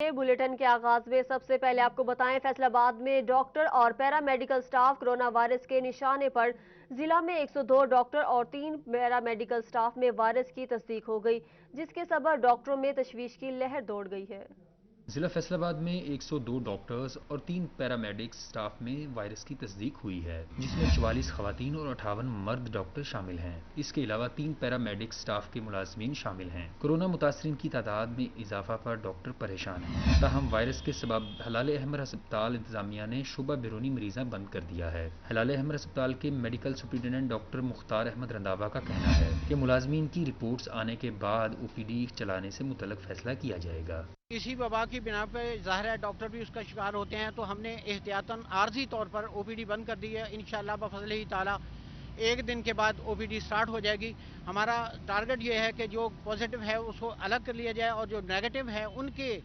Bulletin के आगाज में सबसे पहले आपको बताएं, फैसलाबाद में डॉक्टर और para medical staff corona virus के निशाने पर। जिला में 102 डॉक्टर और 3 पैरा मेडिकल स्टाफ में वायरस की तस्दीक हो गई, जिसके सबब डॉक्टरों में तशवीश की लहर दौड़ गई है। जिला फैसलाबाद में 102 डॉक्टर्स और 3 पैरामेडिक्स स्टाफ में वायरस की तस्दीक हुई है, जिसमें 44 खवातीन और 58 मर्द डॉक्टर शामिल हैं। इसके अलावा 3 पैरामेडिक्स स्टाफ के मुलाजमीन शामिल हैं। कोरोना मुतासरीन की तादाद में इजाफा पर डॉक्टर परेशान हैं। ताहम वायरस के सबब हलाल अहमर अस्पताल इंतजामिया ने शुबा बैरूनी मरीजा बंद कर दिया है। हलाल अहमर अस्पताल के medical superintendent doctor Mukhtar Ahmad Randhawa का कहना है कि मुलाजमीन की रिपोर्ट्स आने के बाद OPD चलाने से मुतल्लक फैसला किया जाएगा। इसी वबा की बिना पे ज़ाहिर है डॉक्टर भी उसका शिकार होते हैं, तो हमने एहतियातन आर्जी तौर पर OPD बंद कर दी है। इंशाअल्लाह बफज़ल ही ताला एक दिन के बाद OPD स्टार्ट हो जाएगी। हमारा टारगेट ये है कि जो पॉजिटिव है उसको अलग कर लिया जाए और जो नेगेटिव है उनके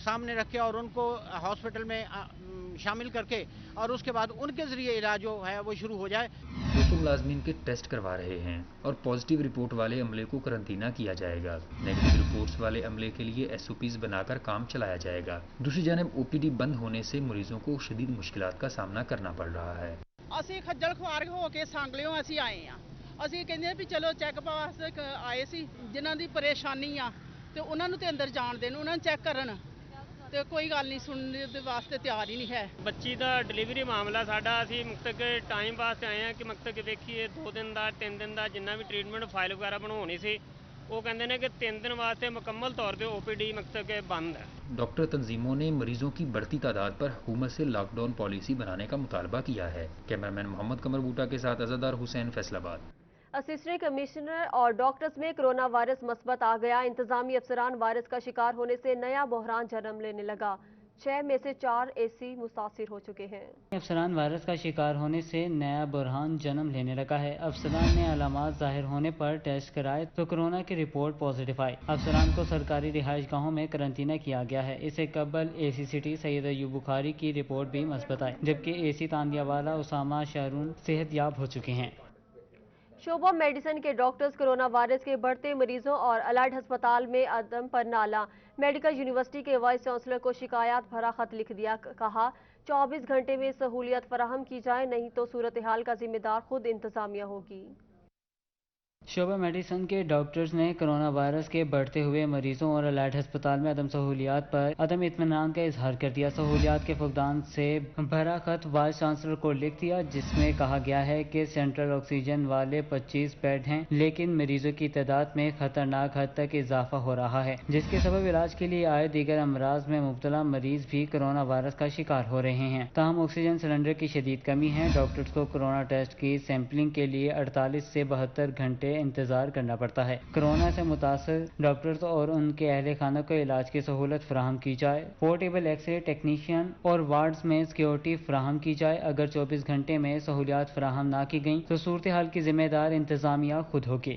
सामने रखे और उनको हॉस्पिटल में शामिल करके और उसके बाद उनके ज़रिए इलाज जो है वो शुरू हो जाए। 200 मुलाजमीन के टेस्ट करवा रहे हैं और पॉजिटिव रिपोर्ट वाले अमले को करंतना किया जाएगा। नेगेटिव रिपोर्ट्स वाले अमले के लिए SOPs बनाकर काम चलाया जाएगा। दूसरी जानब OPD बंद होने से मरीजों को शदीद मुश्किलात का सामना करना पड़ रहा है। ਅਸੀਂ ਖੱਜਲ ਖੁਆਰ ਹੋ ਕੇ ਸੰਗਲਿਓਂ ਅਸੀਂ ਆਏ ਆ। ਅਸੀਂ ਕਹਿੰਦੇ ਵੀ ਚਲੋ ਚੈੱਕਅਪ ਵਾਸਤੇ ਆਏ ਸੀ, ਜਿਨ੍ਹਾਂ ਦੀ ਪਰੇਸ਼ਾਨੀ ਆ ਤੇ ਉਹਨਾਂ ਨੂੰ ਤੇ ਅੰਦਰ ਜਾਣ ਦੇਣ, ਉਹਨਾਂ ਨੂੰ ਚੈੱਕ ਕਰਨ ਤੇ ਕੋਈ ਗੱਲ ਨਹੀਂ ਸੁਣਨ ਦੇ ਵਾਸਤੇ ਤਿਆਰ ਹੀ ਨਹੀਂ ਹੈ। ਬੱਚੀ ਦਾ ਡਿਲੀਵਰੀ ਮਾਮਲਾ ਸਾਡਾ ਅਸੀਂ ਮਕਤਬ ਕਿ ਟਾਈਮ ਵਾਸਤੇ ਆਏ ਆ ਕਿ ਮਕਤਬ ਕਿ ਵੇਖੀਏ 2 ਦਿਨ ਦਾ 3 ਦਿਨ ਦਾ ਜਿੰਨਾ ਵੀ ਟ੍ਰੀਟਮੈਂਟ ਫਾਈਲ ਵਗੈਰਾ ਬਣਾਉਣੀ ਸੀ, वो कहते हैं कि 3 दिन वास्ते मुकम्मल तौर पे OPD मकसद के बंद है। डॉक्टर तंजीमों ने मरीजों की बढ़ती तादाद पर हुकूमत से लॉकडाउन पॉलिसी बनाने का मुतालबा किया है। कैमरामैन मोहम्मद कमर बूटा के साथ अज़ादार हुसैन, फैसलाबाद। असिस्टेंट कमिश्नर और डॉक्टर्स में कोरोना वायरस मस्बत आ गया। इंतजामी अफसरान वायरस का शिकार होने से नया बहरान जन्म लेने लगा। 6 में से 4 AC मुतासिर हो चुके हैं। अफसरान वायरस का शिकार होने से नया बुरहान जन्म लेने लगा है। अफसरान ने अलामात जाहिर होने पर टेस्ट कराए तो कोरोना की रिपोर्ट पॉजिटिव आई। अफसरान को सरकारी रिहाइश गाहों में करंतना किया गया है। इससे कबल AC सिटी सैयद अयूब बुखारी की रिपोर्ट भी मस्बत आई, जबकि AC तांदियावाला उसामा शारून सेहतयाब हो चुके हैं। शोबा मेडिसिन के डॉक्टर्स कोरोना वायरस के बढ़ते मरीजों और अलाइड अस्पताल में अदम पर नाला। मेडिकल यूनिवर्सिटी के वाइस चांसलर को शिकायत भरा खत लिख दिया। कहा 24 घंटे में सहूलियत फराहम की जाए, नहीं तो सूरत हाल का जिम्मेदार खुद इंतजामिया होगी। शोबा मेडिसिन के डॉक्टर्स ने कोरोना वायरस के बढ़ते हुए मरीजों और अलाइड अस्पताल में अदम सहूलियात पर अदम इत्मीनान का इजहार कर दिया। सहूलियात के फुकदान से भरा खत वाइस चांसलर को लिख दिया, जिसमें कहा गया है कि सेंट्रल ऑक्सीजन वाले 25 बेड हैं, लेकिन मरीजों की तादाद में खतरनाक हद तक इजाफा हो रहा है, जिसके सबब इलाज के लिए आए दीगर अमराज में मुब्तला मरीज भी कोरोना वायरस का शिकार हो रहे हैं। ताहम ऑक्सीजन सिलेंडर की शदीद कमी है। डॉक्टर्स को कोरोना टेस्ट की सैंपलिंग के लिए 48 से 72 घंटे इंतजार करना पड़ता है। कोरोना से मुतासर डॉक्टर्स और उनके अहले खाना को इलाज की सहूलत फराहम की जाए। पोर्टेबल एक्सरे टेक्नीशियन और वार्ड्स में सिक्योरिटी फराहम की जाए। अगर 24 घंटे में सहूलियात फराहम ना की गई तो सूरत हाल की जिम्मेदार इंतजामिया खुद होगी।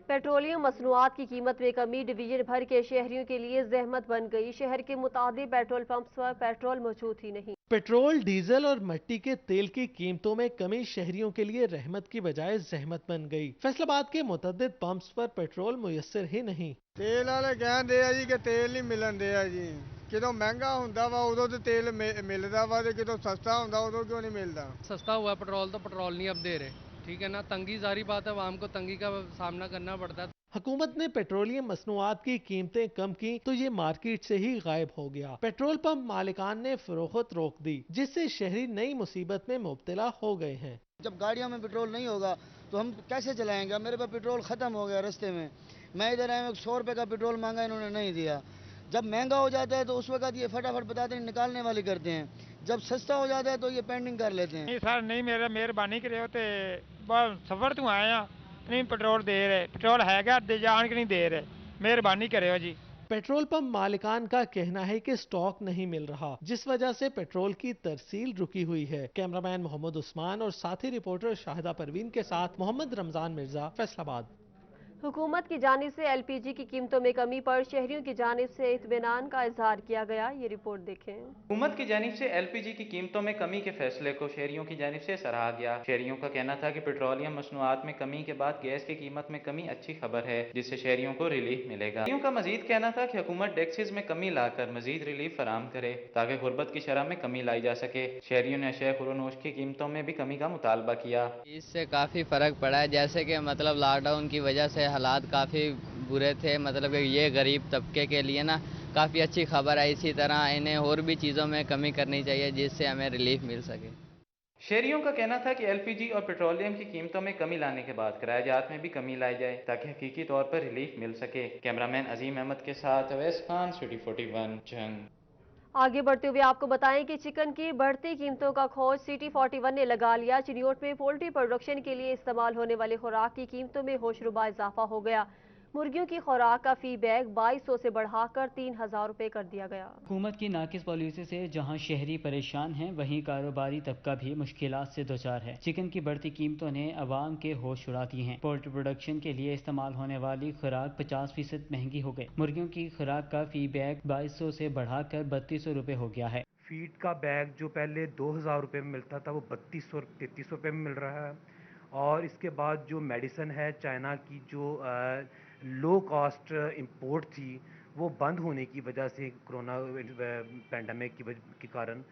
पेट्रोलियम मसनूआत की कीमत में कमी डिवीजन भर के शहरियों के लिए जहमत बन गई। शहर के मुतादिद पेट्रोल पंप्स पर पेट्रोल मौजूद ही नहीं। पेट्रोल, डीजल और मिट्टी के तेल की कीमतों में कमी शहरियों के लिए रहमत की बजाय जहमत बन गई। फैसलाबाद के मुतअद्दिद पंप्स पर पेट्रोल मुयस्सर ही नहीं। तेल वाले कहते हैं जी कि तेल नहीं मिलन दिया जी। कितों महंगा होंदा वा उदों तो तेल मिलदा वा ते कितों सस्ता होंदा उदों क्यों नहीं मिलता। सस्ता हुआ पेट्रोल तो पेट्रोल नहीं अब दे रहे, ठीक है ना। तंगी जारी बात है, आवाम को तंगी का सामना करना पड़ता है। हुकूमत ने पेट्रोलियम मसनूआत की कीमतें कम की तो ये मार्केट से ही गायब हो गया। पेट्रोल पंप मालिकान ने फरोख्त रोक दी, जिससे शहरी नई मुसीबत में मुब्तला हो गए हैं। जब गाड़ियों में पेट्रोल नहीं होगा तो हम कैसे चलाएंगे। मेरे पास पेट्रोल खत्म हो गया रास्ते में, मैं इधर आया 100 रुपए का पेट्रोल मांगा, इन्होंने नहीं दिया। जब महंगा हो जाता है तो उस वक्त ये फटाफट बताते हैं निकालने वाली करते हैं, जब सस्ता हो जाता है तो ये पेंडिंग कर लेते हैं। सर नहीं मेरा मेहरबानी करे ते सफर तो आए हैं, नहीं पेट्रोल दे रहे, पेट्रोल है दे जान के नहीं दे रहे, मेहरबानी करे जी। पेट्रोल पंप मालिकान का कहना है कि स्टॉक नहीं मिल रहा, जिस वजह से पेट्रोल की तरसील रुकी हुई है। कैमरामैन मोहम्मद उस्मान और साथी रिपोर्टर शाहिदा परवीन के साथ मोहम्मद रमजान मिर्जा, फैसलाबाद। हुकूमत की जानिब से LPG की कीमतों में कमी पर शहरियों की जानिब से इत्मीनान का इजहार किया गया। ये रिपोर्ट देखें। हुकूमत की जानिब से LPG की कीमतों में कमी के फैसले को शहरियों की जानिब से सराहा गया। शहरियों का कहना था कि पेट्रोलियम मसनूआत में कमी के बाद गैस की कीमत में कमी अच्छी खबर है, जिससे शहरियों को रिलीफ मिलेगा। शहरियों का मजीद कहना था कि हुकूमत टैक्सेस में कमी लाकर मजीद रिलीफ फराम करे ताकि गुर्बत की शरह में कमी लाई जा सके। शहरियों ने अशया खुरोनोश की कीमतों में भी कमी का मुतालबा किया। इससे काफ़ी फ़र्क पड़ा है, जैसे कि मतलब लॉकडाउन की वजह से हालात काफ़ी बुरे थे, मतलब कि ये गरीब तबके के लिए ना काफ़ी अच्छी खबर है। इसी तरह इन्हें और भी चीज़ों में कमी करनी चाहिए जिससे हमें रिलीफ मिल सके। शहरियों का कहना था कि LPG और पेट्रोलियम की कीमतों में कमी लाने के बाद किरायाजात में भी कमी लाई जाए ताकि हकीकी तौर पर रिलीफ मिल सके। कैमरामैन अजीम अहमद के साथ अवैस खान, सिटी 41 जंग। आगे बढ़ते हुए आपको बताएं कि चिकन की बढ़ती कीमतों का खोज सिटी 41 ने लगा लिया। चिन्योट में पोल्ट्री प्रोडक्शन के लिए इस्तेमाल होने वाले खुराक की कीमतों में होशरुबा इजाफा हो गया। मुर्गियों की खुराक का फी बैग 2200 से बढ़ाकर 3000 रुपए कर दिया गया। हुकूमत की नाकिस पॉलिसी से जहां शहरी परेशान हैं, वहीं कारोबारी तबका भी मुश्किलात से दोचार है। चिकन की बढ़ती कीमतों ने अवाम के होश उड़ा दिए हैं। पोल्ट्री प्रोडक्शन के लिए इस्तेमाल होने वाली खुराक 50% महंगी हो गई। मुर्गियों की खुराक का फी बैग 2200 से बढ़ाकर 3200 रुपए हो गया है। फीड का बैग जो पहले 2000 रुपये में मिलता था वो 3200 3300 रुपये में मिल रहा है। और इसके बाद जो मेडिसिन है, चाइना की जो लो कॉस्ट इंपोर्ट थी वो बंद होने की वजह से कोरोना पैंडमिक के कारण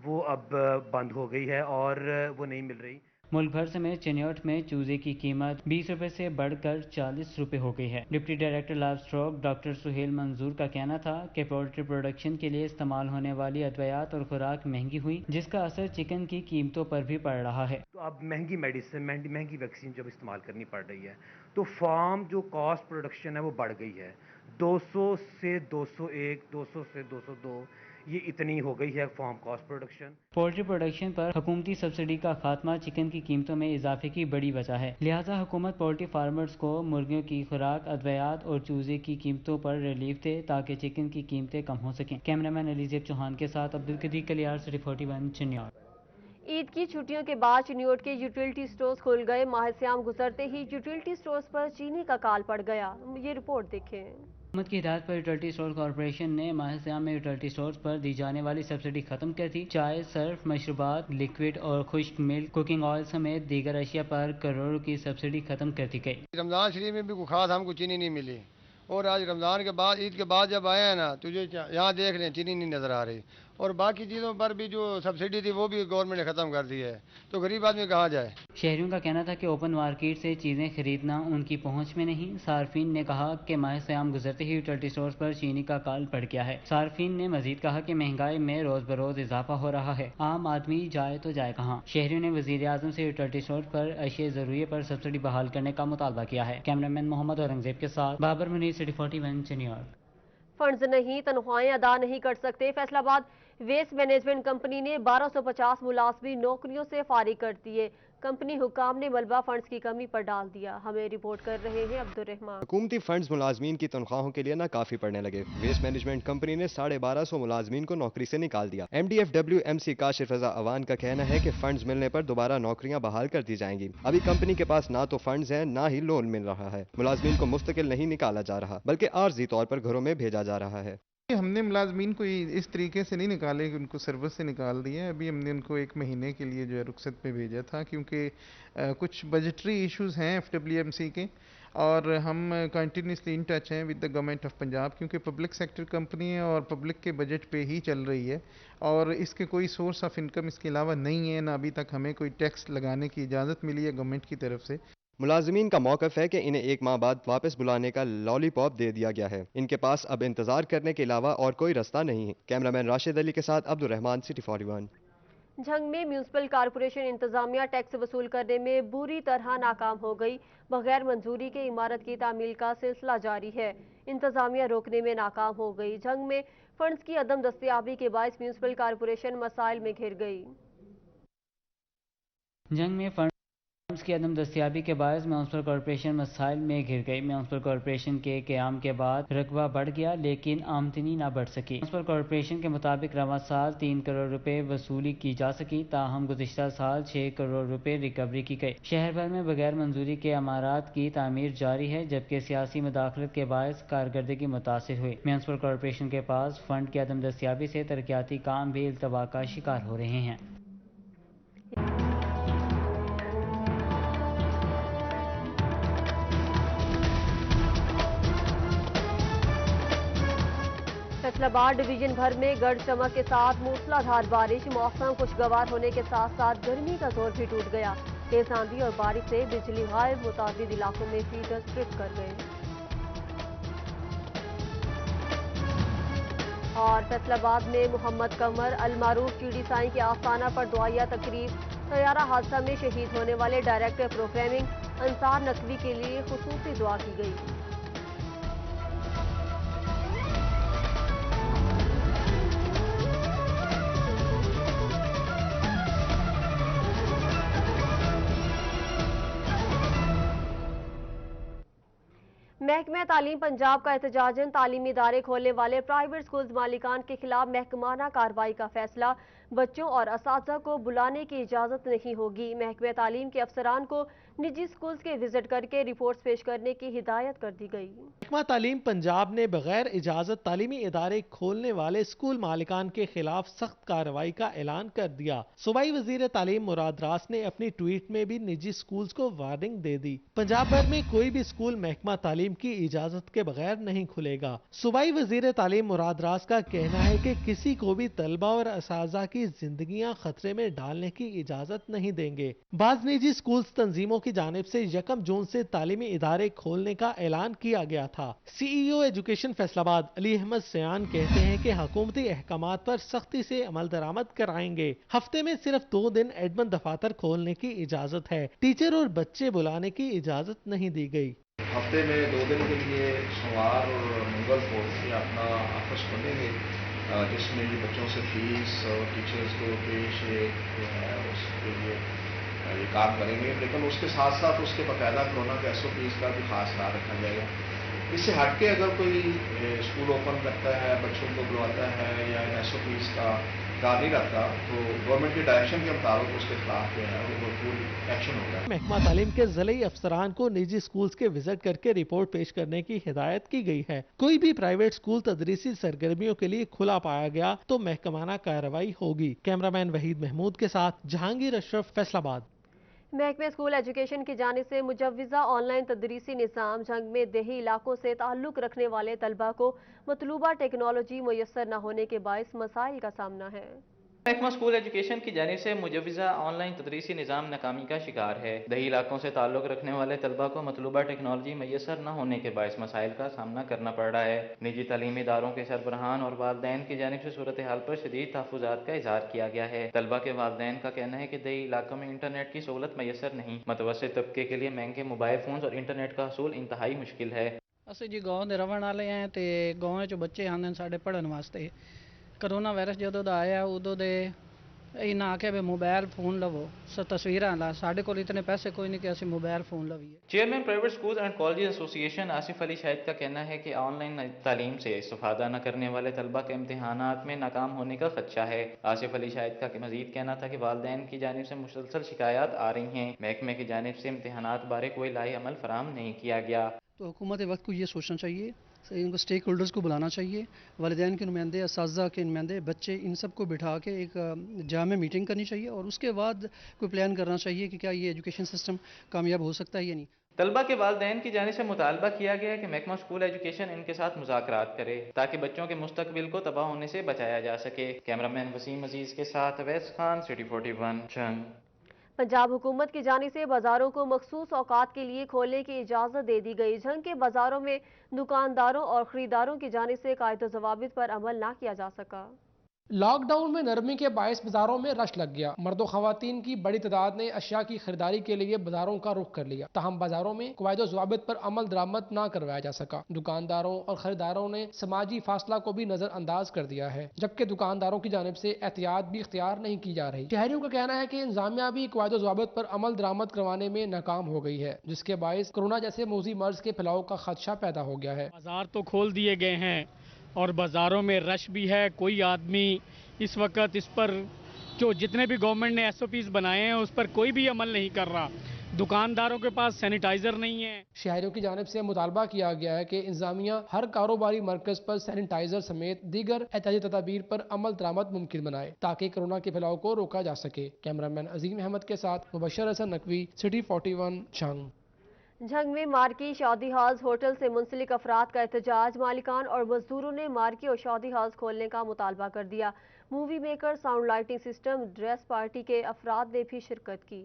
वो अब बंद हो गई है और वो नहीं मिल रही। मुल्क भर समेत चिन्योट में चूजे की कीमत 20 रुपए से बढ़कर 40 रुपए हो गई है। Deputy director livestock doctor Sohail Manzoor का कहना था कि पोल्ट्री प्रोडक्शन के लिए इस्तेमाल होने वाली अद्वियात और खुराक महंगी हुई, जिसका असर चिकन की कीमतों पर भी पड़ रहा है। तो अब महंगी मेडिसिन, महंगी वैक्सीन जब इस्तेमाल करनी पड़ रही है तो फार्म जो कॉस्ट प्रोडक्शन है वो बढ़ गई है। 200 से 201, 200 से 202 ये इतनी हो गई है farm cost production. Poultry production पर हुकूमती सब्सिडी का खात्मा चिकन की कीमतों में इजाफे की बड़ी वजह है। लिहाजा हुकूमत पोल्ट्री फार्मर्स को मुर्गियों की खुराक, अद्वियात और चूजे की कीमतों पर रिलीफ दे ताकि चिकन की कीमतें कम हो सकें। कैमरामैन अलीजेब चौहान के साथ अब्दुल कदीर कलियार, सिटी 41 चिन्योट। ईद की छुट्टियों के बाद चिन्योट के यूटिलिटी स्टोर्स खुल गए। माह सियाम गुजरते ही यूटिलिटी स्टोर्स पर चीनी का काल पड़ गया। ये रिपोर्ट देखें। हुकूमत की हिदायत पर यूटिलिटी स्टोर कॉर्पोरेशन ने माह सियाम में यूटिलिटी स्टोर्स पर दी जाने वाली सब्सिडी खत्म कर दी। चाय, सर्फ, मशरूबात, लिक्विड और खुश्क मिल्क, कुकिंग ऑयल समेत दीगर अशिया पर करोड़ों की सब्सिडी खत्म कर दी गई। रमजान शरीफ में भी कोई खास हमको चीनी नहीं मिली और आज रमजान के बाद, ईद के बाद जब आए हैं ना, तुझे यहाँ देख रहे हैं चीनी नहीं नजर आ रही और बाकी चीज़ों पर भी जो सब्सिडी थी वो भी गवर्नमेंट ने ख़त्म कर दी है, तो गरीब आदमी कहाँ जाए। शहरियों का कहना था कि ओपन मार्केट से चीज़ें खरीदना उनकी पहुंच में नहीं। सार्फिन ने कहा कि माह सियाम गुजरते ही यूटिलिटी स्टोर्स पर चीनी का काल पड़ गया है। सार्फिन ने मजीद कहा कि महंगाई में रोज बरोज इजाफा हो रहा है, आम आदमी जाए तो जाए कहाँ। शहरियों ने वजीर आजम से यूटिलिटी स्टोर पर अशिया जरूरी पर सब्सिडी बहाल करने का मुतालबा किया है। कैमरामैन मोहम्मद औरंगजेब के साथ बाबर मुनीर, सिटी 41 चिन्योट। फंड्स नहीं, तनख्वाहें अदा नहीं कर सकते। फैसलाबाद वेस्ट मैनेजमेंट कंपनी ने 1250 मुलाजमीन नौकरियों से फारिग कर दिए। कंपनी हुकाम ने मलबा फंड्स की कमी पर डाल दिया। हमें रिपोर्ट कर रहे हैं अब्दुल रहमान। हुकूमती फंड्स मुलाजमीन की तनख्वाहों के लिए ना काफी पड़ने लगे। वेस्ट मैनेजमेंट कंपनी ने 1250 मुलाजमीन को नौकरी से निकाल दिया। MDFWMC काशिफ रजा अवान का कहना है कि फंड्स मिलने पर दोबारा नौकरियां बहाल कर दी जाएंगी। अभी कंपनी के पास ना तो फंड्स हैं, ना ही लोन मिल रहा है। मुलाजमीन को मुस्तकिल नहीं निकाला जा रहा, बल्कि आर्जी तौर पर घरों में भेजा जा रहा है। हमने मुलाजमीन को इस तरीके से नहीं निकाले कि उनको सर्विस से निकाल दिया। अभी हमने उनको 1 महीने के लिए जो है रुखसत पे भेजा था, क्योंकि कुछ बजटरी इश्यूज हैं FWMC के, और हम कंटिन्यूसली इन टच हैं with the government of Punjab, क्योंकि पब्लिक सेक्टर कंपनी है और पब्लिक के बजट पे ही चल रही है और इसके कोई सोर्स ऑफ इनकम इसके अलावा नहीं है। ना अभी तक हमें कोई टैक्स लगाने की इजाज़त मिली है गवर्नमेंट की तरफ से। मुलाजमीन का मौकफ है कि इन्हें 1 माह बाद वापस बुलाने का लॉलीपॉप दे दिया गया है। इनके पास अब इंतजार करने के अलावा और कोई रास्ता नहीं है। कैमरामैन राशिद अली के साथ अब्दुल रहमान, सिटी 41। झंग में म्यूनिसिपल कारपोरेशन इंतजामिया टैक्स वसूल करने में बुरी तरह नाकाम हो गई। बगैर मंजूरी के इमारत की तामील का सिलसिला जारी है। इंतजामिया रोकने में नाकाम हो गई। झंग में फंड्स की अदम दस्तयाबी के बायस म्यूनिसिपल कारपोरेशन मसाइल में घिर गई। जंग में फंड फंड्स की अदम दस्तियाबी के बायस म्यूनसिपल कॉरपोरेशन मसाइल में घिर गई। म्यूनसिपल कॉरपोरेशन के क़याम के बाद रकबा बढ़ गया लेकिन आमदनी ना बढ़ सकी। म्यूनसिपल कॉरपोरेशन के मुताबिक रवां साल 3 करोड़ रुपए वसूली की जा सकी, ताहम गुज़िश्ता साल 6 करोड़ रुपए रिकवरी की गई। शहर भर में बगैर मंजूरी के इमारत की तामीर जारी है, जबकि सियासी मुदाखलत के बायस कारकर्दगी मुतासिर हुई। म्यूनसिपल कॉरपोरेशन के पास फंड की अदम दस्तियाबी से तरक्याती काम भी इल्तवा का शिकार हो रहे हैं। फैसलाबाद डिवीजन भर में गढ़ चमक के साथ मूसलाधार बारिश, मौसम खुशगवार होने के साथ साथ गर्मी का जोर भी टूट गया। तेज आंधी और बारिश से बिजली गायब, मुताबिद इलाकों में फीडर ट्रिप कर गए। और फैसलाबाद में मोहम्मद कमर अल-मारूफ चीड़ी साईं के आस्थाना पर दुआया तकरीब, तैयारा हादसा में शहीद होने वाले डायरेक्टर प्रोग्रामिंग अंसार नकवी के लिए खुसूसी दुआ की गई। महकमा तालीम पंजाब का एहतजाजन तालीमी इदारे खोलने वाले प्राइवेट स्कूल्स मालिकान के खिलाफ महकमाना कार्रवाई का फैसला। बच्चों और असातिज़ा को बुलाने की इजाज़त नहीं होगी। महकमा तालीम के अफसरान को निजी स्कूल्स के विजिट करके रिपोर्ट्स पेश करने की हिदायत कर दी गई। महकमा तालीम पंजाब ने बगैर इजाज़त तालीमी इदारे खोलने वाले स्कूल मालिकान के खिलाफ सख्त कार्रवाई का ऐलान कर दिया। सूबाई वजीर तालीम मुराद रास ने अपनी ट्वीट में भी निजी स्कूल्स को वार्निंग दे दी। पंजाब भर में कोई भी स्कूल महकमा तालीम की इजाज़त के बगैर नहीं खुलेगा। सूबाई वजीर तालीम मुराद रास का कहना है कि किसी को भी तलबा और असातिज़ा की जिंदगियां खतरे में डालने की इजाज़त नहीं देंगे। बाज़ निजी स्कूल्स तंजीमों की जानिब से 1 जून से तालीमी इदारे खोलने का ऐलान किया गया था। CEO एजुकेशन फैसलाबाद अली अहमद सयान कहते हैं कि हुकूमती अहकामात पर सख्ती से अमल दरामद कराएंगे। हफ्ते में सिर्फ 2 दिन एडमिन दफातर खोलने की इजाज़त है। टीचर और बच्चे बुलाने की इजाज़त नहीं दी गई। हफ्ते में 2 दिन के लिए सोमवार और मंगल को अपना ऑफिस खोलेंगे, जिसमें ये बच्चों से फीस और टीचर्स को पेश जो है उसके लिए ये काम करेंगे। लेकिन उसके साथ साथ उसके बाकायदा कोरोना के SOPs का भी खास ख्याल रखा जाएगा। इससे हट के अगर कोई स्कूल ओपन करता है, बच्चों को बुलाता है या इन SOPs का ख्याल नहीं रखता, तो गवर्नमेंट के डायरेक्शन के मुताबिक उसके खिलाफ जो है वो भरपूर एक्शन होगा। महकमा तालीम के ज़िली अफसरान को निजी स्कूल्स के विजिट करके रिपोर्ट पेश करने की हिदायत की गई है। कोई भी प्राइवेट स्कूल तदरीसी सरगर्मियों के लिए खुला पाया गया तो महकमाना कार्रवाई होगी। कैमरामैन वहीद महमूद के साथ जहांगीर अशरफ, फैसलाबाद। महकमे स्कूल एजुकेशन की जानिब से मुजव्वज़ा ऑनलाइन तदरीसी निज़ाम जंग में देही इलाकों से ताल्लुक़ रखने वाले तलबा को मतलूबा टेक्नोलॉजी मुयस्सर न होने के बायस मसाइल का सामना है। महकमा स्कूल एजुकेशन की जानिब से मुजव्वज़ा ऑनलाइन तदरीसी निज़ाम नाकामी का शिकार है। दही इलाकों से ताल्लुक़ रखने वाले तलबा को मतलूबा टेक्नोलॉजी मैसर न होने के बायस मसाइल का सामना करना पड़ रहा है। निजी तालीमी इदारों के सरबराहान और वालदैन की जानिब से सूरत हाल पर शदीद तहफ़्फ़ुज़ात का इज़हार किया गया है। तलबा के वालदैन का कहना है कि दही इलाकों में इंटरनेट की सहूलत मैसर नहीं। मुतवस्सित तबके के लिए महंगे मोबाइल फ़ोन और इंटरनेट का हसूल इंतहाई मुश्किल है। ਅਸੀਂ ਜੀ गाँव ਦੇ ਰਹਿਣ ਵਾਲੇ हैं ਤੇ गाँव 'ਚ ਬੱਚੇ ਆਉਂਦੇ ਨੇ ਸਾਡੇ ਪੜ੍ਹਨ ਵਾਸਤੇ। ਕਰੋਨਾ ਵਾਇਰਸ ਜਦੋਂ ਦਾ ਆਇਆ ਉਦੋਂ ਦੇ ਇਹਨਾਂ ਆਖਿਆ ਵੀ मोबाइल फोन लवो, तस्वीरां ला, साढ़े को इतने पैसे कोई नहीं कि असं मोबाइल फोन लवीए। Chairman private school and college association Asif Ali Shahid का कहना है कि ऑनलाइन तालीम से इस्तेफादा न करने वाले तलबा के इम्तिहानात में नाकाम होने का खदशा है। आसिफ अली शाहिद का मजीद कहना था कि वालदैन की जानिब से मुसलसल शिकायत आ रही हैं। महकमे की जानिब से इम्तिहानात बारे कोई लाही अमल फराहम नहीं किया गया। तो हुकूमत वक्त को ये सोचना चाहिए, इनको स्टेक होल्डर्स को बुलाना चाहिए, वालिदैन के नुमाइंदे, असातिज़ा के नुमाइंदे, बच्चे, इन सब को बिठा के एक जामे मीटिंग करनी चाहिए और उसके बाद कोई प्लान करना चाहिए कि क्या ये एजुकेशन सिस्टम कामयाब हो सकता है या नहीं। तलबा के वालदैन की जानिब से मुतालबा किया गया है कि महकमा स्कूल एजुकेशन इनके साथ मुज़ाकरात करे ताकि बच्चों के मुस्तकबिल को तबाह होने से बचाया जा सके। कैमरामैन वसीम अजीज के साथ अवैस खान, सिटी 41, जंग। पंजाब हुकूमत की जानिब से बाजारों को मखसूस औकात के लिए खोलने की इजाज़त दे दी गई। जंग के बाजारों में दुकानदारों और ख़रीदारों की जानिब से कायदो ज़वाबित पर अमल ना किया जा सका। لاک ڈاؤن میں نرمی کے باعث بازاروں میں رش لگ گیا. مرد و خواتین کی بڑی تعداد نے اشیاء کی خریداری کے لیے بازاروں کا رخ کر لیا. تاہم بازاروں میں قواعد و ضوابط پر عمل درآمد نہ کروایا جا سکا. دکانداروں اور خریداروں نے سماجی فاصلہ کو بھی نظر انداز کر دیا ہے، جبکہ دکانداروں کی جانب سے احتیاط بھی اختیار نہیں کی جا رہی. شہریوں کا کہنا ہے کہ انتظامیہ بھی قواعد و ضوابط پر عمل درآمد کروانے میں ناکام ہو گئی ہے، جس کے باعث کورونا جیسے موذی مرض کے پھیلاؤ کا خدشہ پیدا ہو گیا ہے. بازار تو کھول دیے گئے ہیں اور بازاروں میں رش بھی ہے. کوئی آدمی اس وقت اس پر جو جتنے بھی گورنمنٹ نے SOPs بنائے ہیں اس پر کوئی بھی عمل نہیں کر رہا. دکانداروں کے پاس سینیٹائزر نہیں ہے. شہریوں کی جانب سے مطالبہ کیا گیا ہے کہ انتظامیہ ہر کاروباری مرکز پر سینیٹائزر سمیت دیگر احتیاطی تدابیر پر عمل درآمد ممکن بنائے تاکہ کورونا کے پھیلاؤ کو روکا جا سکے. کیمرامین عظیم احمد کے ساتھ مبشر حسن نقوی، سٹی 41 جھنگ. جھنگ میں مارکی شادی ہالز ہوٹل سے منسلک افراد کا احتجاج. مالکان اور مزدوروں نے مارکی اور شادی ہالز کھولنے کا مطالبہ کر دیا. Movie maker, sound lighting system, dress party کے افراد نے بھی شرکت کی.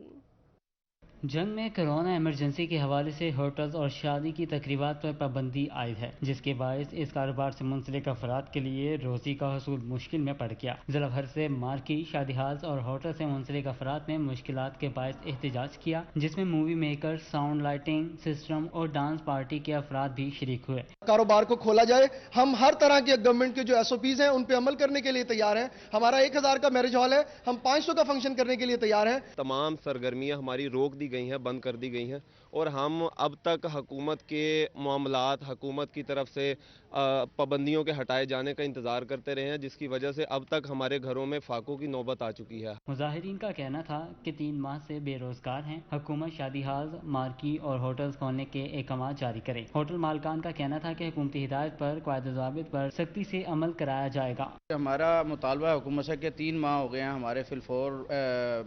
جنگ میں کرونا ایمرجنسی کے حوالے سے ہوٹلز اور شادی کی تقریبات پر پابندی عائد ہے، جس کے باعث اس کاروبار سے منسلک افراد کے لیے روزی کا حصول مشکل میں پڑ گیا. ضلع بھر سے مارکی، شادی ہالز اور ہوٹل سے منسلک افراد نے مشکلات کے باعث احتجاج کیا، جس میں movie maker, sound lighting system اور ڈانس پارٹی کے افراد بھی شریک ہوئے. کاروبار کو کھولا جائے. ہم ہر طرح کے گورنمنٹ کے جو SOPs ہیں ان پہ عمل کرنے کے لیے تیار ہیں. ہمارا 1000 کا میرج ہال ہے، ہم 500 کا فنکشن کرنے کے لیے تیار ہیں. تمام سرگرمیاں ہماری روک دی گئی ہیں، بند کر دی گئی ہیں، اور ہم اب تک حکومت کے معاملات، حکومت کی طرف سے پابندیوں کے ہٹائے جانے کا انتظار کرتے رہے ہیں، جس کی وجہ سے اب تک ہمارے گھروں میں فاقوں کی نوبت آ چکی ہے. مظاہرین کا کہنا تھا کہ 3 ماہ سے بے روزگار ہیں. حکومت شادی ہالز، مارکی اور ہوٹلز کھولنے کے احکامات جاری کرے. ہوٹل مالکان کا کہنا تھا کہ حکومتی ہدایت پر قواعد و ضوابط پر سختی سے عمل کرایا جائے گا. ہمارا مطالبہ حکومت سے کہ 3 ماہ ہو گئے ہیں ہمارے فل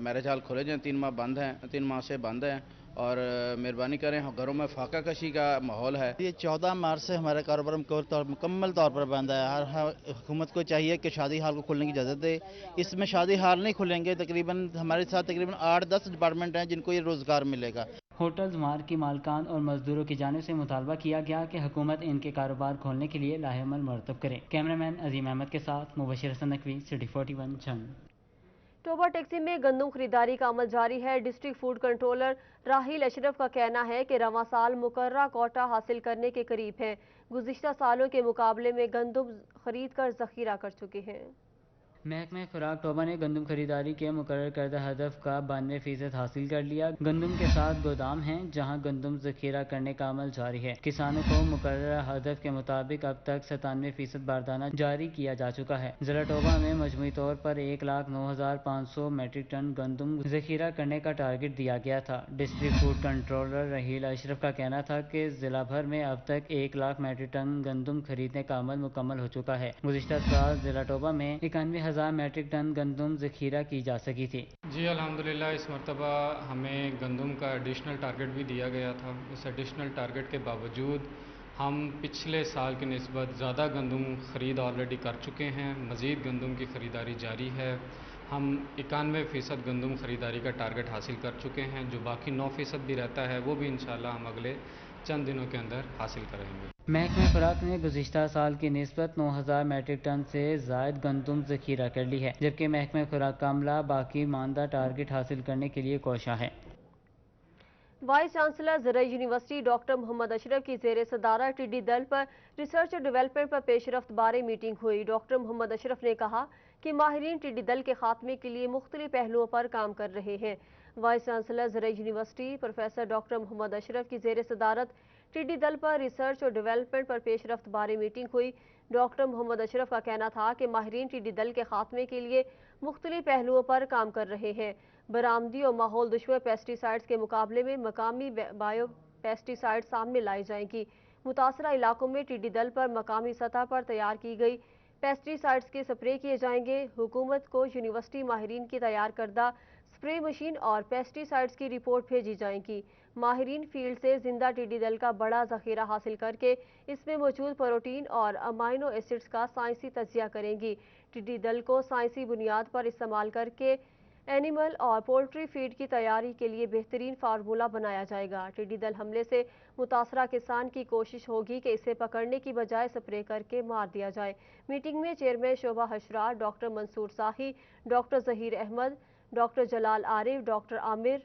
میرج ہال کھولے جائیں. 3 ماہ بند ہیں، 3 ماہ سے بند ہیں، اور مہربانی کریں. گھروں میں فاقہ کشی کا ماحول ہے. یہ 14 مارچ سے ہمارا کاروبار مکمل طور پر بند ہے. ہر حکومت کو چاہیے کہ شادی ہال کو کھولنے کی اجازت دے. اس میں شادی ہال نہیں کھلیں گے. تقریباً ہمارے ساتھ 8-10 ڈپارٹمنٹ ہیں جن کو یہ روزگار ملے گا. ہوٹلز، مارکی مالکان اور مزدوروں کی جانب سے مطالبہ کیا گیا کہ حکومت ان کے کاروبار کھولنے کے لیے لاہ عمل مرتب کرے. کیمرامین عظیم احمد کے ساتھ مبشر حسن نقوی، سٹی 41 جھنگ. ٹوبہ ٹیکسی میں گندم خریداری کا عمل جاری ہے. ڈسٹرکٹ فوڈ کنٹرولر راحیل اشرف کا کہنا ہے کہ رواں سال مقررہ کوٹا حاصل کرنے کے قریب ہیں. گزشتہ سالوں کے مقابلے میں گندم خرید کر ذخیرہ کر چکے ہیں. محکمہ خوراک ٹوبہ نے گندم خریداری کے مقرر کردہ ہدف کا 92% حاصل کر لیا. گندم کے ساتھ گودام ہیں جہاں گندم ذخیرہ کرنے کا عمل جاری ہے. کسانوں کو مقررہ ہدف کے مطابق اب تک 97% بردانہ جاری کیا جا چکا ہے. ضلع ٹوبہ میں مجموعی طور پر 109,500 میٹرک ٹن گندم ذخیرہ کرنے کا ٹارگٹ دیا گیا تھا. ڈسٹرکٹ فوڈ کنٹرولر راحیل اشرف کا کہنا تھا کہ ضلع بھر میں اب تک 1 لاکھ میٹرک ٹن گندم خریدنے کا عمل مکمل ہو چکا ہے. گزشتہ سال ضلع ٹوبہ میں 91,000 میٹرک ٹن گندم ذخیرہ کی جا سکی تھی. جی الحمدللہ اس مرتبہ ہمیں گندم کا ایڈیشنل ٹارگٹ بھی دیا گیا تھا. اس ایڈیشنل ٹارگٹ کے باوجود ہم پچھلے سال کی نسبت زیادہ گندم خرید آلریڈی کر چکے ہیں. مزید گندم کی خریداری جاری ہے. ہم 91% گندم خریداری کا ٹارگٹ حاصل کر چکے ہیں. جو باقی 9% بھی رہتا ہے وہ بھی انشاءاللہ ہم اگلے چند دنوں کے اندر حاصل کریں گے. محکمہ خوراک نے گزشتہ سال کی نسبت 9,000 میٹرک ٹن سے زائد گندم ذخیرہ کر لی ہے، جبکہ محکمہ خوراک کا عملہ باقی ماندہ ٹارگٹ حاصل کرنے کے لیے کوشاں ہے. وائس چانسلر زرعی یونیورسٹی ڈاکٹر محمد اشرف کی زیر صدارت ٹڈی دل پر ریسرچ اور ڈیولپمنٹ پر پیش رفت بارے میٹنگ ہوئی. ڈاکٹر محمد اشرف نے کہا کہ ماہرین ٹڈی دل کے خاتمے کے لیے مختلف پہلوؤں پر کام کر رہے ہیں. وائس چانسلر زرعی یونیورسٹی پروفیسر ڈاکٹر محمد اشرف کی زیر صدارت ٹڈی دل پر ریسرچ اور ڈیولپمنٹ پر پیش رفت بارے میٹنگ ہوئی. ڈاکٹر محمد اشرف کا کہنا تھا کہ ماہرین ٹڈی دل کے خاتمے کے لیے مختلف پہلوؤں پر کام کر رہے ہیں. برآمدی اور ماحول دشمن پیسٹی سائیڈز کے مقابلے میں مقامی بایو پیسٹی سائیڈ سامنے لائی جائیں گی. متاثرہ علاقوں میں ٹڈی دل پر مقامی سطح پر تیار کی گئی پیسٹی سائیڈز کے سپرے کیے جائیں گے. حکومت کو یونیورسٹی ماہرین کی تیار کردہ سپرے مشین اور پیسٹی سائیڈز کی رپورٹ بھیجی جائیں گی. ماہرین فیلڈ سے زندہ ٹڈی دل کا بڑا ذخیرہ حاصل کر کے اس میں موجود پروٹین اور امائنو ایسڈز کا سائنسی تجزیہ کریں گی. ٹڈی دل کو سائنسی بنیاد پر استعمال کر کے اینیمل اور پولٹری فیڈ کی تیاری کے لیے بہترین فارمولہ بنایا جائے گا۔ ٹڈی دل حملے سے متاثرہ کسان کی کوشش ہوگی کہ اسے پکڑنے کی بجائے سپرے کر کے مار دیا جائے۔ میٹنگ میں چیئرمین شعبہ حشرات ڈاکٹر منصور ساہی، ڈاکٹر ظہیر احمد، ڈاکٹر جلال عارف، ڈاکٹر عامر،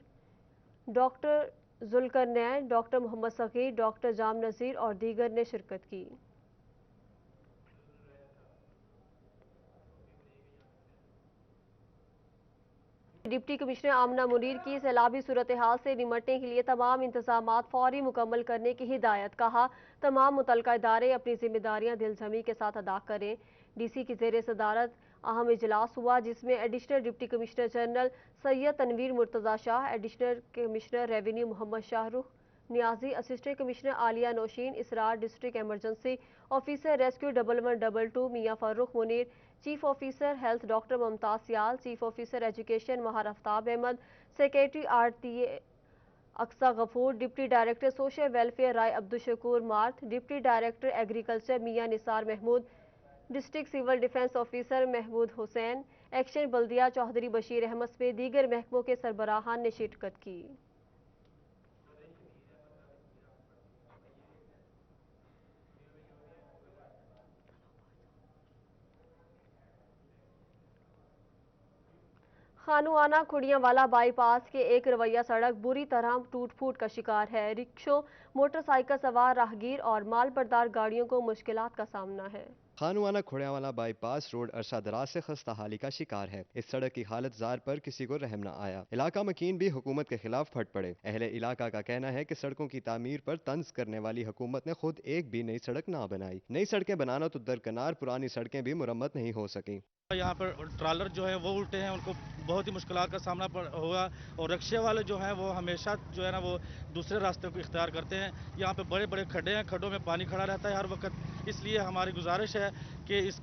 ڈاکٹر ذوالقرنین، ڈاکٹر محمد صغیر، ڈاکٹر جام نذیر اور دیگر نے شرکت کی۔ ڈپٹی کمشنر آمنہ منیر کی سیلابی صورتحال سے نمٹنے کے لیے تمام انتظامات فوری مکمل کرنے کی ہدایت۔ کہا تمام متعلقہ ادارے اپنی ذمہ داریاں دل جمعی کے ساتھ ادا کریں۔ ڈی سی کی زیر صدارت اہم اجلاس ہوا جس میں additional deputy commissioner general Syed Tanveer Murtaza Shah, additional commissioner revenue Muhammad Shah Rukh Niazi, assistant commissioner Aliya Nausheen Israr, district emergency officer rescue 1122 Mian Farooq Munir, chief officer health doctor Mumtaz Sial, chief officer education Mahir Aftab Ahmed, secretary RTA Aqsa Ghafoor, deputy director social welfare Rai Abdul Shakoor Marth, deputy director agriculture Mian Nisar Mahmood, district civil defence officer Mahmood Hussain, ایکشن بلدیہ چوہدری بشیر احمد سمیت دیگر محکموں کے سربراہان نے شرکت کی۔ خانوانہ کھڑیاں والا بائی پاس کے ایک رویہ سڑک بری طرح ٹوٹ پھوٹ کا شکار ہے۔ رکشوں، موٹر سائیکل سوار راہگیر اور مال بردار گاڑیوں کو مشکلات کا سامنا ہے۔ خانوانہ کھڑیاوالا بائی پاس روڈ عرصہ دراز سے خستہ حالی کا شکار ہے۔ اس سڑک کی حالت زار پر کسی کو رحم نہ آیا۔ علاقہ مکین بھی حکومت کے خلاف پھٹ پڑے۔ اہل علاقہ کا کہنا ہے کہ سڑکوں کی تعمیر پر طنز کرنے والی حکومت نے خود ایک بھی نئی سڑک نہ بنائی۔ نئی سڑکیں بنانا تو درکنار، پرانی سڑکیں بھی مرمت نہیں ہو سکیں۔ یہاں پر ٹرالر جو ہے وہ الٹے ہیں، ان کو بہت ہی مشکلات کا سامنا ہوگا، اور رکشے والے جو ہیں وہ ہمیشہ جو ہے نا وہ دوسرے راستے کو اختیار کرتے ہیں۔ یہاں پہ بڑے بڑے کھڈے ہیں، کھڈوں میں پانی کھڑا رہتا ہے ہر وقت، اس لیے ہماری گزارش ہے کہ اس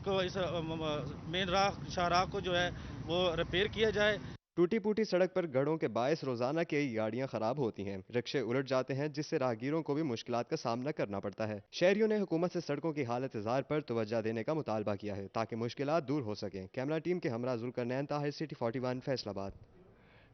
مین شاہراہ کو جو ہے وہ ریپیئر کیا جائے۔ ٹوٹی پوٹی سڑک پر گڑھوں کے باعث روزانہ کئی گاڑیاں خراب ہوتی ہیں، رکشے الٹ جاتے ہیں جس سے راہگیروں کو بھی مشکلات کا سامنا کرنا پڑتا ہے۔ شہریوں نے حکومت سے سڑکوں کی حالت زار پر توجہ دینے کا مطالبہ کیا ہے تاکہ مشکلات دور ہو سکیں۔ کیمرہ ٹیم کے ہمراہ ذوالقرنین طاہر، سٹی 41 فیصل آباد۔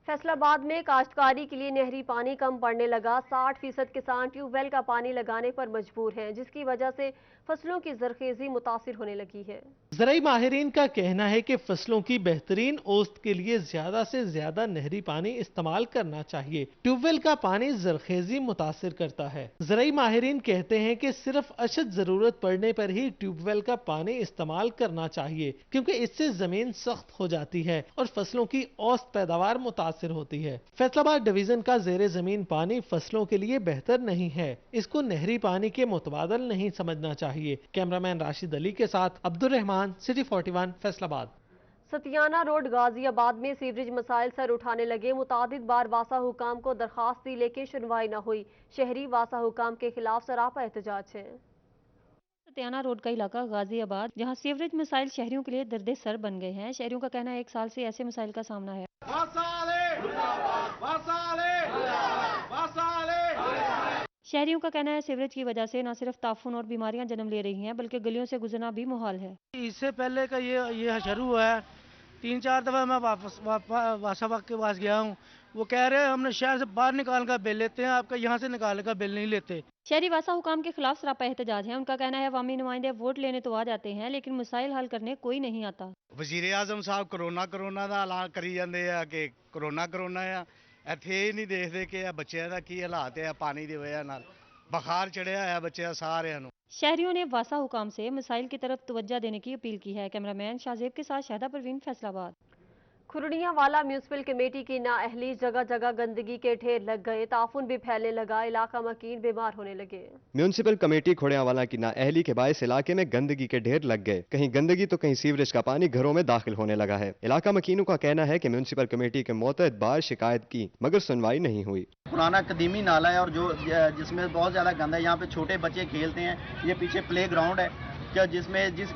فیصل آباد میں کاشتکاری کے لیے نہری پانی کم پڑنے لگا۔ 60% کسان ٹیوب ویل کا پانی لگانے پر مجبور ہیں جس کی وجہ سے فصلوں کی زرخیزی متاثر ہونے لگی ہے۔ زرعی ماہرین کا کہنا ہے کہ فصلوں کی بہترین اوسط کے لیے زیادہ سے زیادہ نہری پانی استعمال کرنا چاہیے۔ ٹیوب ویل کا پانی زرخیزی متاثر کرتا ہے۔ زرعی ماہرین کہتے ہیں کہ صرف اشد ضرورت پڑنے پر ہی ٹیوب ویل کا پانی استعمال کرنا چاہیے کیونکہ اس سے زمین سخت ہو جاتی ہے اور فصلوں کی اوسط پیداوار متاثر ہوتی ہے۔ فیصل آباد ڈویژن کا زیر زمین پانی فصلوں کے لیے بہتر نہیں ہے، اس کو نہری پانی کے متبادل نہیں سمجھنا چاہیے۔ کیمرامین راشد علی کے ساتھ عبد الرحمان، سٹی 41 فیصل آباد۔ ستیانہ روڈ غازی آباد میں سیوریج مسائل سر اٹھانے لگے۔ متعدد بار واسا حکام کو درخواست دی لیکن سنوائی نہ ہوئی۔ شہری واسا حکام کے خلاف سراپا احتجاج ہیں۔ ستیانہ روڈ کا علاقہ غازی آباد جہاں سیوریج مسائل شہریوں کے لیے درد سر بن گئے ہیں۔ شہریوں کا کہنا ہے 1 سال سے ایسے مسائل کا سامنا ہے۔ شہریوں کا کہنا ہے سیوریج کی وجہ سے نہ صرف تعفن اور بیماریاں جنم لے رہی ہیں بلکہ گلیوں سے گزرنا بھی محال ہے۔ اس سے پہلے کا یہ شروع ہوا ہے، 3-4 دفعہ میں واسا وقت کے پاس گیا ہوں، وہ کہہ رہے ہیں ہم نے شہر سے باہر نکال کا بل لیتے ہیں، آپ کا یہاں سے نکالنے کا بل نہیں لیتے۔ شہری واسا حکام کے خلاف سراپا احتجاج ہے۔ ان کا کہنا ہے عوامی نمائندے ووٹ لینے تو آ جاتے ہیں لیکن مسائل حل کرنے کوئی نہیں آتا۔ وزیر اعظم صاحب کرونا دا اعلان کری جاندے ہیں کہ کرونا ہے، ایتھے نہیں دیکھتے کہ بچیاں دا کی حالات ہے پانی دی وجہ نال، بخار چڑھیا ہے بچے سارے نوں۔ شہریوں نے واسا حکام سے مسائل کی طرف توجہ دینے کی اپیل کی ہے۔ کیمرامین شاہزیب کے ساتھ شاہدہ پروین، فیصل آباد۔ کھرڑیاں والا میونسپل کمیٹی کی نااہلی، جگہ جگہ گندگی کے ڈھیر لگ گئے، تعفن بھی پھیلنے لگا، علاقہ مکین بیمار ہونے لگے۔ میونسپل کمیٹی کھڑیاوالا کی نااہلی کے باعث علاقے میں گندگی کے ڈھیر لگ گئے، کہیں گندگی تو کہیں سیوریج کا پانی گھروں میں داخل ہونے لگا ہے۔ علاقہ مکینوں کا کہنا ہے کہ میونسپل کمیٹی کے متعدد بار شکایت کی مگر سنوائی نہیں ہوئی۔ پرانا قدیمی نالا ہے اور جس میں بہت زیادہ گند ہے، یہاں پہ چھوٹے بچے کھیلتے ہیں، یہ پیچھے پلے گراؤنڈ ہے جس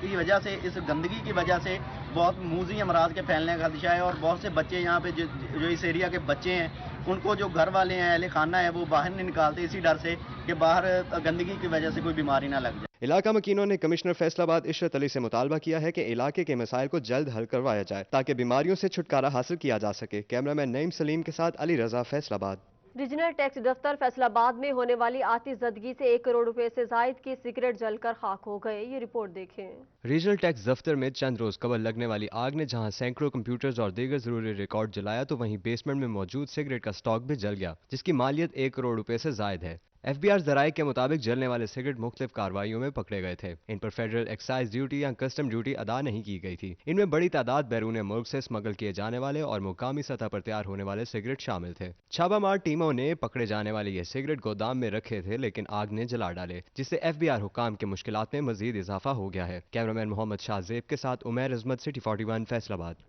کی وجہ سے اس گندگی کی وجہ سے بہت موذی امراض کے پھیلنے کا خدشہ ہے، اور بہت سے بچے یہاں پہ جو اس ایریا کے بچے ہیں ان کو جو گھر والے ہیں اہل خانہ ہے وہ باہر نہیں نکالتے اسی ڈر سے کہ باہر گندگی کی وجہ سے کوئی بیماری نہ لگ جائے۔ इलाका मकीनों ने कमिश्नर फैसलाबाद इशरत अली से मुतालबा किया है कि इलाके के मसाइल को जल्द हल करवाया जाए ताकि बीमारियों से छुटकारा हासिल किया जा सके। कैमरामैन नईम सलीम के साथ अली रजा, फैसलाबाद। रीजनल टैक्स दफ्तर फैसलाबाद में होने वाली आतिशज़दगी से 1 करोड़ रुपए से जायद की सिगरेट जलकर खाक हो गए। ये रिपोर्ट देखें। रीजनल टैक्स दफ्तर में चंद रोज कबल लगने वाली आग ने जहां सैकड़ों कंप्यूटर्स और दीगर जरूरी रिकॉर्ड जलाया, तो वहीं बेसमेंट में मौजूद सिगरेट का स्टॉक भी जल गया, जिसकी मालियत 1 करोड़ रुपए से जायद है। FBI ज़राए के मुताबिक जलने वाले सिगरेट मुख्तलिफ कार्रवाइयों में पकड़े गए थे। इन पर फेडरल एक्साइज ड्यूटी या कस्टम ड्यूटी अदा नहीं की गई थी। इनमें बड़ी तादाद बैरून मुल्क से स्मगल किए जाने वाले और मुकामी सतह पर तैयार होने वाले सिगरेट शामिल थे। छापामार टीमों ने पकड़े जाने वाले ये सिगरेट गोदाम में रखे थे, लेकिन आग ने जला डाले, जिससे FBI हुकाम के मुश्किलात में मजीद इजाफा हो गया है। कैमरामैन मोहम्मद शाहजेब के साथ उमैर अजमत, सिटी 41, फैसलाबाद।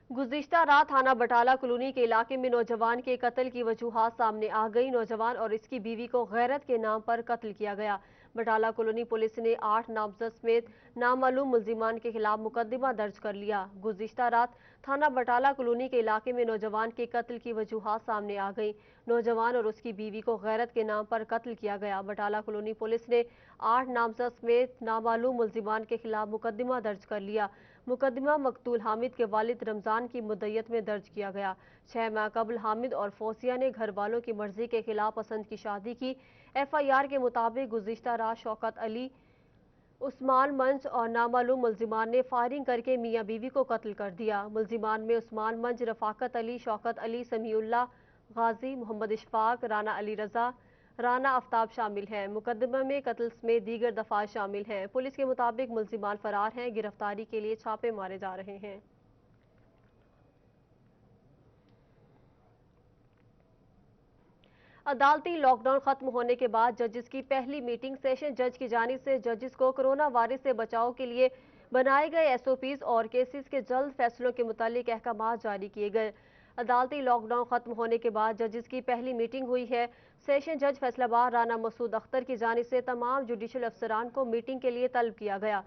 गुज़िश्ता रात थाना बटाला कॉलोनी के इलाके में नौजवान के कत्ल की वजूहात सामने आ गई। नौजवान और इसकी बीवी को गैरत के नाम पर कत्ल किया गया। बटाला कॉलोनी पुलिस ने 8 नामजद समेत नामालूम मुल्जिमान के खिलाफ मुकदमा दर्ज कर लिया। गुज़िश्ता रात थाना बटाला कॉलोनी के इलाके में नौजवान के कत्ल की वजूहात सामने आ गई। नौजवान और उसकी बीवी को गैरत के नाम पर कत्ल किया गया। बटाला कॉलोनी पुलिस ने 8 नामजद समेत नामालूम मुल्जिमान के खिलाफ मुकदमा दर्ज कर लिया। मुकदमा मकतूल हामिद के वालिद रमजान की मुद्दत में दर्ज किया गया। 6 माह कबल हामिद और फौसिया ने घर वालों की मर्जी के खिलाफ पसंद की शादी की। FIR के मुताबिक गुज़िश्ता रात शौकत अली, उस्मान मंज और नामालूम मुल्जिमान ने फायरिंग करके मियाँ बीवी को कत्ल कर दिया। मुल्जिमान में उस्मान मंज, रफाकत अली, शौकत अली, समीउल्लाह गाजी, मोहम्मद इशफाक, राना अली रजा, राना आफ्ताब शामिल हैं। मुकदमे में कत्ल में दीगर दफात शामिल हैं। पुलिस के मुताबिक मुल्जिमान फरार हैं। गिरफ्तारी के लिए छापे मारे जा रहे हैं। अदालती लॉकडाउन खत्म होने के बाद जजेस की पहली मीटिंग। सेशन जज की जानिब से जजेस को कोरोना वायरस से बचाव के लिए बनाए गए SOPs और केसेस के जल्द फैसलों के मुतालिक अहकाम जारी किए गए। अदालती लॉकडाउन खत्म होने के बाद जजेस की पहली मीटिंग हुई है। सेशन जज फैसलाबाद राना मसूद अख्तर की जानिब से तमाम जुडिशल अफसरान को मीटिंग के लिए तलब किया गया।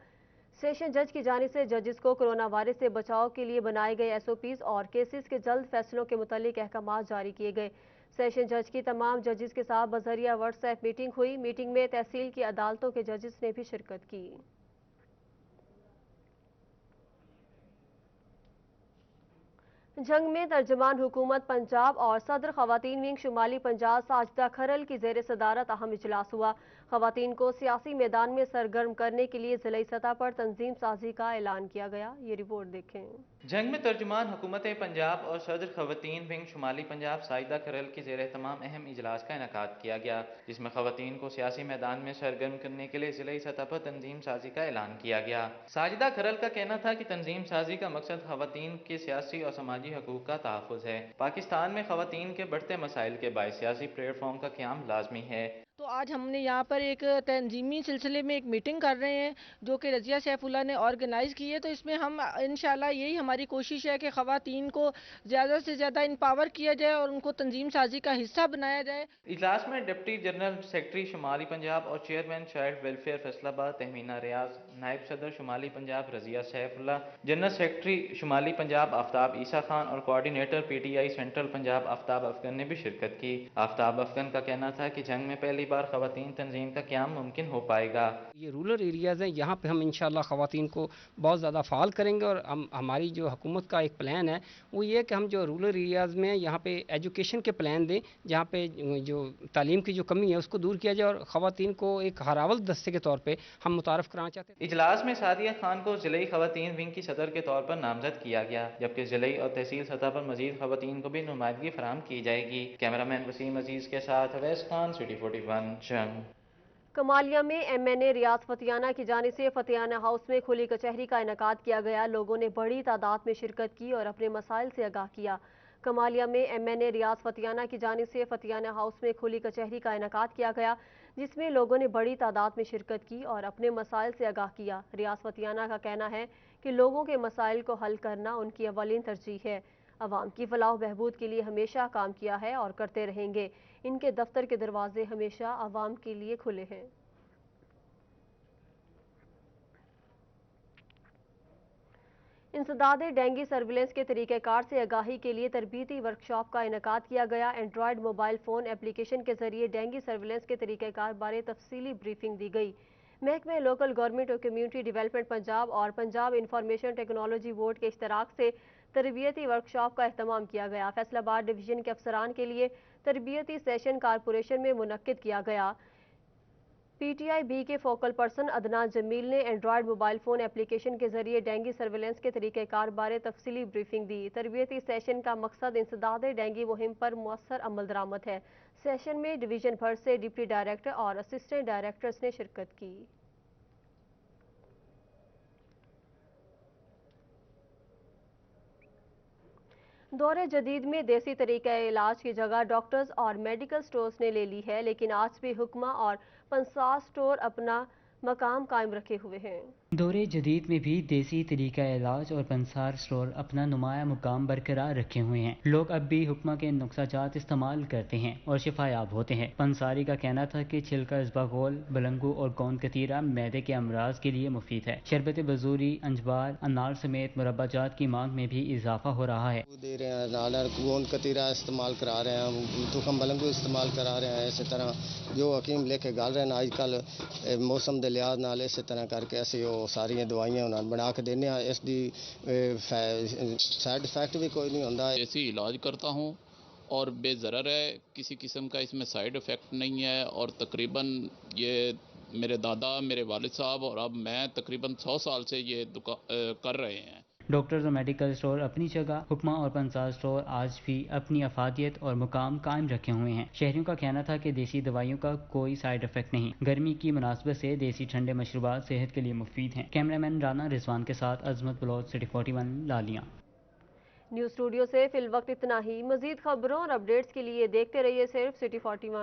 सेशन जज की जानिब से जजेस को कोरोना वायरस से बचाव के लिए बनाए गए SOPs और केसेस के जल्द फैसलों के मुतालिक अहकाम जारी किए गए। सेशन जज की तमाम जजेस के साथ बजरिया व्हाट्सएप मीटिंग हुई। मीटिंग में तहसील की अदालतों के जजेस ने भी शिरकत की। जंग में तर्जमान हुकूमत पंजाब और सदर खवातीन विंग शुमाली पंजाब साजिदा खरल की जेर सदारत अहम इजलास हुआ। खवातीन को सियासी मैदान में सरगर्म करने के लिए जिला सतह पर तंजीम साजी का ऐलान किया गया। ये रिपोर्ट देखें। जंग में तर्जुमान हुकूमत पंजाब और सदर खवातीन विंग शुमाली पंजाब साजिदा खरल के ज़ेर तमाम अहम इजलास का इनेकाद किया गया, जिसमें खवातीन को सियासी मैदान में सरगर्म करने के लिए जिला सतह पर तंजीम साजी का ऐलान किया गया। साजिदा खरल का कहना था कि तंजीम साजी का मकसद खवातीन के सियासी और समाजी हकूक का तहफ़्फ़ुज़ है। पाकिस्तान में खवातीन के बढ़ते मसाइल के बायस सियासी प्लेटफॉर्म का क़याम लाजमी है। तो आज हमने यहाँ पर एक तंजीमी सिलसिले में एक मीटिंग कर रहे हैं जो कि रज़िया सैफुल्लाह ने ऑर्गेनाइज़ की है। तो इसमें हम इंशाल्लाह यही हमारी कोशिश है कि ख़वातीन को ज़्यादा से ज़्यादा इम्पावर किया जाए और उनको तंजीम साजी का हिस्सा बनाया जाए। इजलास में डिप्टी जनरल सेक्रेटरी शुमाली पंजाब और chairman child welfare Faisalabad Tahmina Riaz, नायब सदर शुमाली पंजाब रज़िया सैफुल्लाह, जनरल सेक्रेटरी शुमाली पंजाब आफ्ताब ईसा खान और coordinator PTI central Punjab Aftab Afghan ने भी शिरकत की। आफ्ताब अफगन का कहना था कि जंग में पहली बार खवातीन तंजीम का क़याम मुमकिन हो पाएगा। ये रूरल एरियाज़ हैं, यहाँ पे हम इंशाल्लाह खवातीन को बहुत ज़्यादा फ़ाल करेंगे और हमारी जो हुकूमत का एक प्लान है वो ये कि हम जो रूरल एरियाज़ में यहाँ पे एजुकेशन के प्लान दें, जहाँ पे जो तालीम की जो कमी है उसको दूर किया जाए और खवातीन को एक हरावल दस्ते के तौर पर हम मुतारफ़ कराना चाहते हैं। इजलास में सादिया खान को ज़िले खवातीन विंग की सदर के तौर पर नामजद किया गया, जबकि ज़िले और तहसील सतह पर मजीद खवातीन को भी नुमाइंदगी फराहम की जाएगी। कैमरामैन वसीम अजीज़ के साथ अवैस खान, सिटी 41 जंग। कमालिया में MNA रियाज फतियाना की जानिब से फतियाना हाउस में खुली कचहरी का इनेकाद किया गया। लोगों ने बड़ी तादाद में शिरकत की और अपने मसाइल से आगाह किया। कमालिया में MNA रियाज फतियाना की जानिब से फतियाना हाउस में खुली कचहरी का इनेकाद किया गया, जिसमें लोगों ने बड़ी तादाद में शिरकत की और अपने मसाइल से आगाह किया। रियाज फतियाना का कहना है कि लोगों के मसाइल को हल करना उनकी अवलिन तरजीह है। अवाम की फलाह बहबूद के लिए हमेशा काम किया है और करते रहेंगे। इनके दफ्तर के दरवाजे हमेशा अवाम के लिए खुले हैं। इंसदाद डेंगू सर्विलेंस के तरीक़ेकार से आगाही के लिए तरबीती वर्कशॉप का इनेकाद किया गया। एंड्रॉयड मोबाइल फ़ोन एप्लीकेशन के जरिए डेंगू सर्विलेंस के तरीक़ेकार बारे तफसीली ब्रीफिंग दी गई। محکمہ لوکل گورنمنٹ اور کمیونٹی ڈیولپمنٹ پنجاب اور پنجاب انفارمیشن ٹیکنالوجی بورڈ کے اشتراک سے تربیتی ورکشاپ کا اہتمام کیا گیا۔ فیصل آباد ڈویژن کے افسران کے لیے تربیتی سیشن کارپوریشن میں منعقد کیا گیا۔ پی ٹی آئی بی کے فوکل پرسن عدنان جمیل نے اینڈرائیڈ موبائل فون اپلیکیشن کے ذریعے ڈینگی سرویلنس کے طریقہ کار بارے تفصیلی بریفنگ دی۔ تربیتی سیشن کا مقصد انسداد ڈینگی مہم پر مؤثر عمل درآمد ہے۔ سیشن میں ڈویژن بھر سے ڈپٹی ڈائریکٹر اور اسسٹنٹ ڈائریکٹرز نے شرکت کی۔ دور جدید میں دیسی طریقہ علاج کی جگہ ڈاکٹرز اور میڈیکل سٹورز نے لے لی ہے، لیکن آج بھی حکمہ اور پنسار سٹور اپنا مقام قائم رکھے ہوئے ہیں۔ دور جدید میں بھی دیسی طریقہ علاج اور پنسار سٹور اپنا نمایاں مقام برقرار رکھے ہوئے ہیں۔ لوگ اب بھی حکمہ کے نسخہ جات استعمال کرتے ہیں اور شفا یاب ہوتے ہیں۔ پنساری کا کہنا تھا کہ چھلکا اسباغول، بلنگو اور گوند کتیرہ معدے کے امراض کے لیے مفید ہے۔ شربت بزوری، انجبار، انار سمیت مربع جات کی مانگ میں بھی اضافہ ہو رہا ہے۔ دے رہے ہیں، گوند کتیرہ استعمال کرا رہے ہیں، تخم بلنگو استعمال کرا رہے ہیں۔ اسی طرح جو حکیم لے کے گال رہے ہیں آج کل موسم دے لحاظ نال اسی طرح کر کے اسی وہ ساری دوائیاں انہوں بنا کے دینے ہیں۔ اس دی سائڈ افیکٹ بھی کوئی نہیں ہوتا۔ ایسی علاج کرتا ہوں اور بے ضرر ہے، کسی قسم کا اس میں سائڈ افیکٹ نہیں ہے، اور تقریباً یہ میرے دادا، میرے والد صاحب اور اب میں تقریباً 100 سال سے یہ کر رہے ہیں۔ ڈاکٹرز اور میڈیکل سٹور اپنی جگہ، حکمہ اور پنسار سٹور آج بھی اپنی افادیت اور مقام قائم رکھے ہوئے ہیں۔ شہریوں کا کہنا تھا کہ دیسی دوائیوں کا کوئی سائیڈ افیکٹ نہیں۔ گرمی کی مناسبت سے دیسی ٹھنڈے مشروبات صحت کے لیے مفید ہیں۔ کیمرامین رانا رضوان کے ساتھ عظمت بلوچ، سٹی 41 لالیاں۔ نیوز اسٹوڈیو سے فی الوقت اتنا ہی۔ مزید خبروں اور اپڈیٹس کے لیے دیکھتے رہیے صرف سٹی 41۔